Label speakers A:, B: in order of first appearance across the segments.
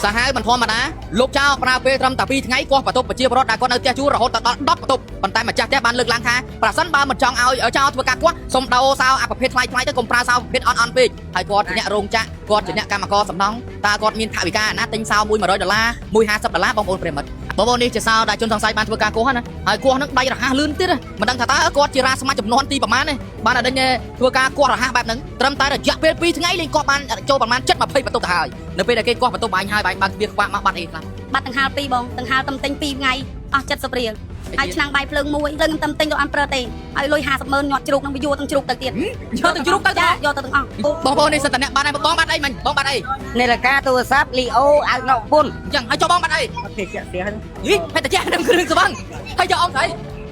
A: សាហាវមិនធម្មតាលោកចៅប្រើពេលត្រឹមតែ2ថ្ងៃគាត់បន្ទប់ប្រជាពលរដ្ឋដែលគាត់នៅផ្ទះជួលរហូតដល់10បន្ទប់ប៉ុន្តែម្ចាស់ផ្ទះបានលើកឡើងថាប្រសិនបើមិនចង់ឲ្យចៅធ្វើការគាត់សុំដោសោអាប្រភេទថ្លៃទៅកុំប្រើសោប្រភេទអន់ពេកហើយគាត់ជាអ្នករោងចក្រគាត់ជាអ្នកកម្មករសំណង់តើគាត់មានថវិកាណាទិញសោមួយ$100 មួយ$50បងប្អូនប្រិមិត្តបងប្អូននេះជាសោដែលជនសង្ស័យបានធ្វើការគោះណាហើយគោះនឹងដៃរហ័សលឿនទៀតមិនដឹងថាតើគាត់ជារាសមាជចំនួនទីប្រមាណទេបានតែដេញធ្វើការគោះរហ័សបែបហ្នឹងត្រឹមតែរយៈពេល2ថ្ងៃលេងគាត់បានចូលប្រមាណ7-20បន្ទប់ទៅហើយនៅពេលដែលគេគោះបន្ទប់បាញ់ហើយបាញ់បើកទ្វារខ្វាក់មកបាត់អីខ្លះប
B: ាត់ដង្ហាល2បងដង្ហាលតំទិញ2ថ្ងៃអស់70រៀលហើយឆ្នាំងបាយភ្លើងមួយលើខ្ញុំតំទិញលោកអត់ប្រើទេហើយលុយ50,000ញាត់ជ្រូកនឹងវាយកទាំងជ្រូកទៅទៀត
A: យកទាំងជ្រូកទៅច
B: ាយកទៅទាំងអស់
A: បងប្អូននេះសិតតែអ្នកបានហើយបងបាត់អីមិញបងបាត់អី
C: នាឡិកាទូរស័ព្ទលីអូអាវណុកពុនអ
A: ញ្ចឹងហើយចុះបងបាត់អីអ
C: ត់ទេចាក់ផ្ទះហ្នឹងយ
A: ីហើយតែចាក់នឹងគ្រឿងស្វឹងហើយយកអងស្អី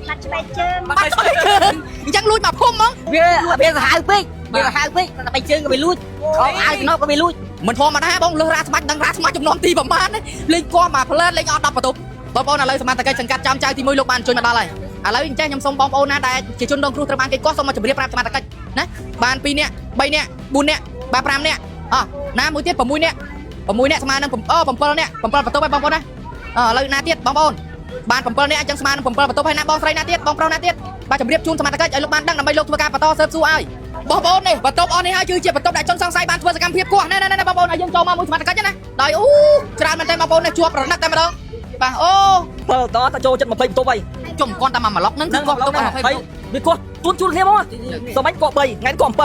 B: បាត់ឆ្វេងជើង
A: បាត់ឆ្វេងជើងអញ្ចឹងលួចមកភូមិហ្មងវ
C: ាសាហាវពេកវាសាហាវពេកតែបីជើងក៏វាលួចអោអាវណុកក៏វាលួច
A: មិនធម្មតាបងលើសរាស្មាច់ដឹងរាស្មាច់ចំនួនទីប្រមាណលេងគោះមកផ្លែលេងអត់10បន្ទប់បងប្អូនឥឡូវសមាជិកសង្កាត់ចាំចៅទី1លោកបានជួយមកដល់ហើយឥឡូវអញ្ចឹងខ្ញុំសូមបងប្អូនណាដែលជាជនរងគ្រោះត្រូវបានគេកោះសូមមកជម្រាបប្រាប់សមាជិកណាបាន2នាក់3នាក់4នាក់បាន5នាក់ណាមួយទៀត6នាក់6នាក់ស្មើនឹង7នាក់7បន្ទប់ហើយបងប្អូនណាឥឡូវណាទៀតបងប្អូនបាន7នាក់អញ្ចឹងស្មើនឹង7បន្ទប់ហើយណាបងស្រីណាទៀតបងប្រុសណាទៀតបាទជម្រាបជូនសមាជិកឲ្យលោកបានដឹងដើម្បីលោកធ្វើការបន្តស៊ើបសួរឲ្យបងប្អូននេះបន្ទប់អស់នេះហើយគឺជាបន្ទប់ដែលជនសង្ស័យបានធ្វើសកម្មភាពគោះណែបងប្អូនឲ្យយើងចូលមកមួយសមាជិកណាដោយច្រើនមែនតើបងប្អូននេះជាប់ប្រណិតតែម្ដងបាទ
C: 7តចូលចិត្ត20បន្ទប់ហើយជ
A: ុំគាត់តែមកប្លុកហ្នឹងគឺគាត់បន្ទប់20
C: ហើយវាគោះជួនគ្នាមកសមាញ់គាត់3ថ្ងៃគាត់7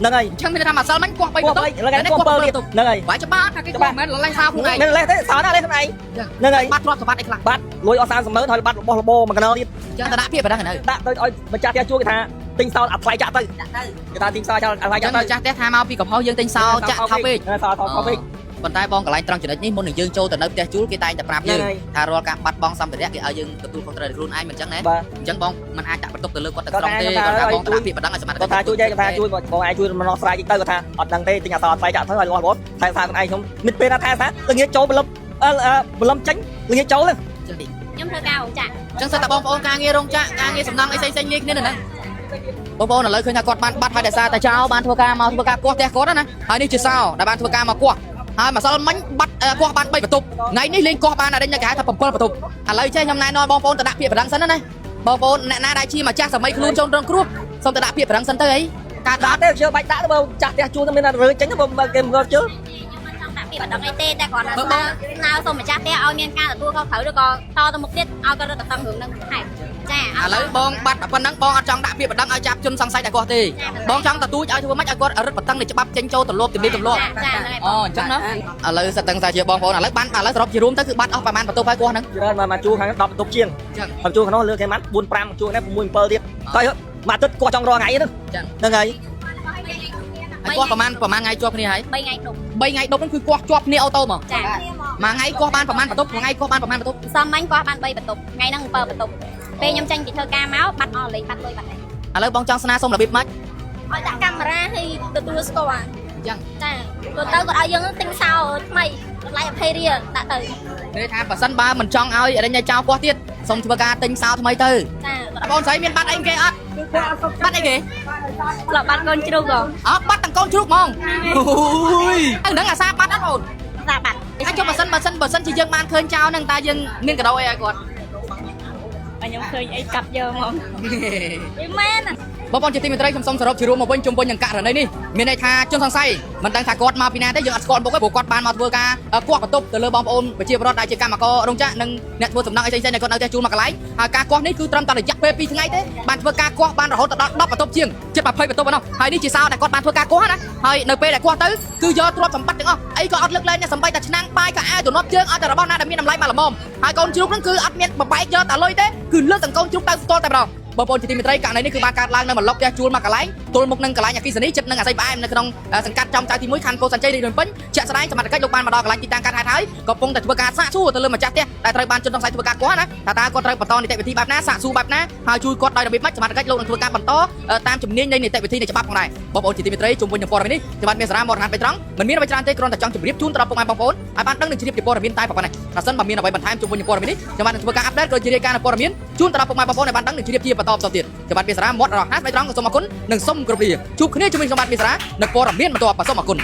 C: ហ្នឹងហើយ
A: អញ្ចឹងមានថាម្សិលមិញគាត់3បន្ទប់
C: ថ្ងៃគាត់7ទៀតហ្នឹងហើយប
A: ាយច្បាស់ថាគេគាត់មិនមែនលេងសើខ្លួនឯង
C: មិនលេះទេសើណាលេះខ្លួនឯងហ្នឹងហើយ
A: បាត់ទ្រព្យសម្បត្តិអីខ្លះ
C: បាត់លុយអស់30,000ហើយបាត់របស់របរមួយកណ្ដោទៀតអ
A: ញ្ចឹងតដាក់ភាពបណ្ដឹងនៅដ
C: ាក់ទៅឲ្យម្ចាស់ផ្ទះជួគេថាទិញសោអត់ថ្លៃចាក់ទៅគេថាទិញសោចាក់អត់ថ្លៃចាក់ទៅ
A: ចាស់ផ្ទះថាមកពីកំហុសយើងទិញសោចាក់ថោកពេកស
C: ោថោកពេកប
A: ៉ុន្តែបងកន្លែងត្រង់ចំណុចនេះមុននឹងយើងចូលទៅនៅផ្ទះជួលគេតែងតែប្រាប់យើងថារាល់ការបាត់បង់សម្ភារៈគេឲ្យយើងទទួលខុសត្រូវខ្លួនឯងមិនអញ្ចឹងណាអញ្ចឹងបងមិនអាចដាក់បន្ទុកទៅលើគាត់ទាំងស្រុងទេគាត់ថាបងដាក់ពាក្យបណ្ដឹងឲ្យសមត្ថកិច្ច
C: គាត់ថាជួយទេគាត់ថាជួយបងអាចជួយមនោស្រ័យទៅគាត់ថាអត់ដឹងទេទិញអសអត់ថ្លៃចាក់ទៅឲ្យរបស់បងតែថាខ្លួនឯងខ្ញុំមានពេលថាថាល្ងាចចូលបលំចេញល្ងាចចូលហ្នឹង
B: ខ្ញុំធ្វើការរោងចក្រអ
A: ញ្ចឹងសិតតែបងប្អូនការងាររោងចក្រការងារសំណង់អីផ្សេងៗនេះគ្នាហ្នឹងបងប្អូនឥឡូវឃើញថាគាត់បានបាត់ហើយដោយសារតែចៅបានធ្វើការមកធ្វើការគោះផ្ទះគាត់ណាហើយនេះជាសោដែលបានធ្វើការមកគោះហើយម្សិលមិញបាត់គោះបាន3បន្ទប់ថ្ងៃនេះលេងគោះបានតែគេហៅថា7បន្ទប់ឥឡូវចេះខ្ញុំណែនាំបងប្អូនទៅដាក់ពាក្យបណ្ដឹងសិនណាបងប្អូនអ្នកណាដែលជាម្ចាស់សម័យខ្លួនចូលរងគ្រោះសូមទៅដាក់ពាក្យបណ្ដឹងសិនទៅអី
C: ការដាក់ទេជឿបាច់ដាក់ទៅបើចាស់ផ្ទះជួលទៅមានតែរើចេញទៅបើគេមកជឿ
B: ពីបណ្ដឹងអីទេតែគាត់ថាស្នើសូមម្ចាស់ផ្ទះឲ្យមានការទទួលខុសត្រូវឬក៏តទៅមុខទៀតឲ្យគាត់រត់ទៅតាមរឿងហ្នឹងហេតុចាឥ
A: ឡូវបងបាត់ប៉ុណ្ណឹងបងអត់ចង់ដាក់ពាក្យបណ្ដឹងឲ្យចាប់ជនសង្ស័យតែគាត់ទេបងចង់ទទូចឲ្យធ្វើម៉េចឲ្យគាត់រត់បន្តឹងនៃច្បាប់ចេញចូលទម្លាប់ទម្លាប់ច
B: ាអ
A: ញ្ចឹងណាឥឡូវសិតទាំងតែជាបងប្អូនឥឡូវបានឥឡូវសរុបជារួមទៅគឺបាត់អស់ប្រហែលបន្ទប់ហើយគាត់ហ្នឹង
C: ច្រើនមកជួលខាង10បន្ទប់ជាងហើយជួលខាងនោះលើគេបាន4 5ជួលនេះ6 7ទៀតហើយមួយទឹកគាត់ចង់រកថ្ងៃហ្នឹងហ្នឹងហើយ
A: គាត់ប្រហែលថ្ងៃជាប់គ្នាហើយ
B: 3ថ្ងៃដប់
A: 3ថ្ងៃដប់ហ្នឹងគឺគាត់ជាប់គ្នាអូតូមក
B: ចា
A: មួយថ្ងៃគាត់បានប្រហែលបន្ទប់មួយថ្ងៃគាត់បានប្រហែលបន្ទប់
B: សំមិញគាត់បាន3បន្ទប់ថ្ងៃហ្នឹង7បន្ទប់ពេលខ្ញុំចេញពីធ្វើការមកបាត់អស់លេខបាត់លុយបាត់ឥ
A: ឡូវបងចង់ស្នើសុំរបៀបម៉េចឲ
B: ្យដាក់កាមេរ៉ាឲ្យទទួលស្គាល់
A: អញ្ចឹង
B: ចាគាត់ឲ្យយើងទិញសោថ្មីតម្លៃ20រៀលដាក់ទៅគ
A: េថាបើសិនបើមិនចង់ឲ្យរញចោលគាត់ទៀតសុំធ្វើការទិញសោថ្មីទៅ
B: ចា
A: បងស្រីមានបាត់អីគេអត់បាត់អីគេ
B: ផ្លោះបាត់កូនជ្រូកប
A: ាត់ទាំងកូនជ្រូកហ្មងអូយហ្នឹងអាសាបាត់អត់បង
B: សាបាត់
A: អាចចុះបើសិនជាយើងបានឃើញចោលហ្នឹងតើយើងមានកដោអីឲ្យគាត់
B: ខ្ញុំឃើញអីកាប់យកហ្មងវាមែនប
A: ងប្អូនជាទីមេត្រីខ្ញុំសូមសរុបជារួមមកវិញជុំវិញនឹងករណីនេះមានន័យថាជនសង្ស័យមិនដឹងថាគាត់មកពីណាទេយើងអត់ស្គាល់មុខទេព្រោះគាត់បានមកធ្វើការគោះបន្ទប់ទៅលើបងប្អូនប្រជាពលរដ្ឋដែលជាកម្មកររោងចក្រនិងអ្នកធ្វើសំណង់អីផ្សេងៗដែលគាត់នៅតែជួលមកកន្លែងហើយការគោះនេះគឺត្រឹមតែរយៈពេល2ថ្ងៃទេបានធ្វើការគោះបានរហូតដល់10បន្ទប់ជាងជិត20បន្ទប់ហ្នឹងហើយនេះជាសោដែលគាត់បានធ្វើការគោះណាហើយនៅពេលដែលគោះទៅគឺយកទ្រព្យសម្បត្តិទាំងអស់អីក៏អត់លើកលែងដែរសម្បីតែឆ្នាំងបាយក៏អាចទំនាប់ជើងអត់តែរបស់ណាដែលមានតម្លៃមកល្មមហើយកូនជ្រូកហ្នឹងគឺអត់មានបបែកយកតែលុយទេគឺលើកទាំងកូនជ្រូកទៅស្ទាល់តែម្ដងបងប្អូនជាទីមេត្រីករណីនេះគឺបានកើតឡើងនៅម្លុកផ្ទះជួលមកកន្លែងទល់មុខនឹងកន្លែងអគ្គិសនីចិត្តនឹងអាស័យផ្អែមនៅក្នុងសង្កាត់ចំចៅទី1ខណ្ឌពោធិ៍សែនជ័យរាជភ្នំពេញជាក់ស្ដែងសមត្ថកិច្ចលោកបានមកដល់កន្លែងទីតាំងកើតហេតុហើយក៏កំពុងតែធ្វើការសាកសួរទៅលើម្ចាស់ផ្ទះដែលត្រូវបានជនសង្ស័យធ្វើការគោះណាថាតើគាត់ត្រូវបន្តនីតិវិធីបែបណាសាកសួរបែបណាហើយជួយគាត់ដោយរបៀបម៉េចសមត្ថកិច្ចលោកនឹងធ្វើការបន្តតាមជំនាញនៃនីតិវិធីនៃច្បាប់ផងដែរបងប្អូនជាទីមេត្រីជុំវិញនឹងព័ត៌មាននេះខ្ញុំបាទមានសារមករហ័សបៃត្រង់មិនមានអ្វីច្រើនទេគ្រាន់តែចង់ជម្រាបជូនដល់ពុកម៉ែបងប្អូនឲ្យបានដឹងនិងជ្រាបពីព័ត៌មានតែប៉ុណ្ណេះប្រសិនបើមានអ្វីបន្ថែមជុំវិញនឹងព័ត៌មាននេះខ្ញុំបាទនឹងធ្វើការអាប់ដេតក៏ជារាយការណ៍ព័ត៌មានជូនដល់ពុកម៉ែបងប្អូនឲ្យបានដឹងនិងជ្រាបជាបន្តទៀតខ្ញុំបាទមានសារមករហ័សបៃត្រង់សូមអរគុណនិងសូមគោរពលាជួបគ្នាជាមួយខ្ញុំបាទមានសារនៅព័ត៌មានបន្តសូមអរគុណ